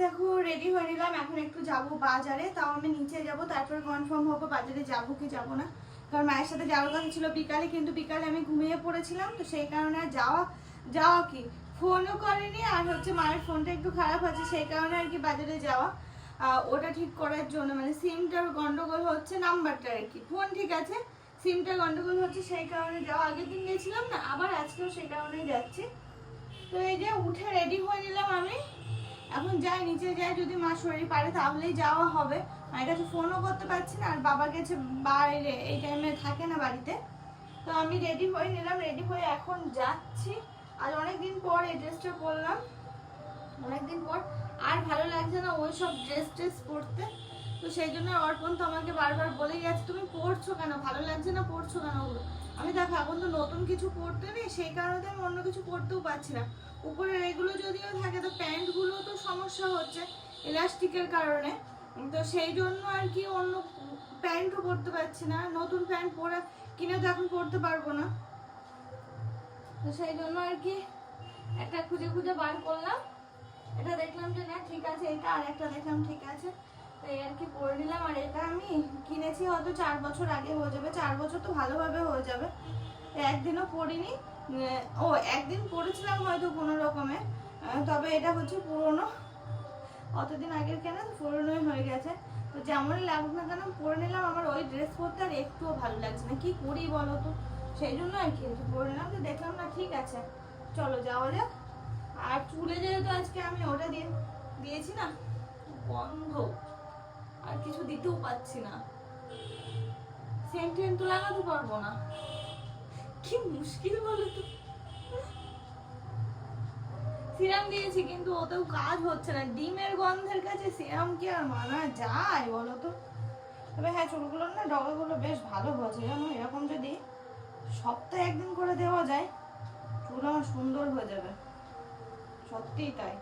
দেখো রেডি হয়ে নিলাম, এখন একটু যাব বাজারে। তাও আমি নিচে যাব, তারপর কনফার্ম হবো বাজারে যাবো কি যাবো না। কারণ মায়ের সাথে যাওয়ার কথা ছিল বিকালে, কিন্তু বিকালে আমি ঘুমিয়ে পড়েছিলাম, তো সেই কারণে আর যাওয়া কি ফোনও করেনি। আর হচ্ছে মায়ের ফোনটা একটু খারাপ আছে, সেই কারণে আর কি বাজারে যাওয়া ওটা ঠিক করার জন্য। মানে সিমটার গন্ডগোল হচ্ছে, নাম্বারটা আর কি, ফোন ঠিক আছে, সিমটা গন্ডগোল হচ্ছে, সেই কারণে যাওয়া। আগের দিন গেছিলাম না, আবার আজকেও সেই কারণেই যাচ্ছি। তো এই যে উঠে রেডি হয়ে নিলাম আমি, এখন যাই নিচে যাই, যদি মা শরীর পারে তাহলেই যাওয়া হবে। মায়ের কাছে ফোনও করতে পারছি না, আর বাবা গেছে বাইরে, এই টাইমে থাকে না বাড়িতে। তো আমি রেডি হয়ে নিলাম, রেডি হয়ে এখন যাচ্ছি। আজ অনেকদিন পর এই ড্রেসটা পরলাম, অনেকদিন পর। আর ভালো লাগছে না ওই সব ড্রেস পরতে, তো সেই জন্য অর্পণ তো আমাকে বারবার বলেই যাচ্ছে তুমি পরছো কেন, ভালো লাগছে না, পরছো কেন ওগুলো। আমি দেখো এখন তো নতুন কিছু পরতে নেই, সেই কারণে আমি অন্য কিছু পরতেও পারছি না। উপরের এগুলো যদিও থাকে, তো প্যান্টগুলো তো সমস্যা হচ্ছে ইলাস্টিকের কারণে, তো সেই জন্য আর কি অন্য প্যান্টও পরতে পারছি না। নতুন প্যান্ট পরে কিনে তো এখন পরতে পারবো না, তো সেই জন্য আর কি একটা খুঁজে খুঁজে বার করলাম। এটা দেখলাম যে না ঠিক আছে এটা, আর একটা দেখলাম ঠিক আছে, তো এই আর কি পরে নিলাম। আর এটা আমি কিনেছি হয়তো 4 বছর আগে হয়ে যাবে, 4 বছর তো ভালোভাবে হয়ে যাবে। একদিনও পরিনি, ও একদিন পরেছিলাম হয়তো কোনো রকমে, তবে এটা হচ্ছে পুরোনো, অতদিন আগের কেনা, পুরোনোই হয়ে গেছে। তো যেমনই লাগুক না কেন পরে নিলাম। আমার ওই ড্রেস পরতে আর একটুও ভালো লাগছে না, কি করি বলো তো, সেই জন্য আর কি পরে নিলাম। তো দেখলাম না ঠিক আছে চলো যাওয়া যাক। আর চুলে যেহেতু আজকে আমি ওটা দিয়েছি না, গন্ধ, আর কিছু দিতেও পাচ্ছি না, সেন্ট টেন্ট তো লাগাতে পারবো না, কি মুশকিল বলো তো। সিরাম দিয়েছি কিন্তু ওতেও কাজ হচ্ছে না, ডিমের গন্ধের কাছে সিরাম কি আর মানা যায় বলো তো। তবে হ্যাঁ চুলগুলোর না ডগাগুলো বেশ ভালো হচ্ছে জানো, এরকম যদি সপ্তাহে একদিন করে দেওয়া যায় চুল আমার সুন্দর হয়ে যাবে, সত্যিই তাই।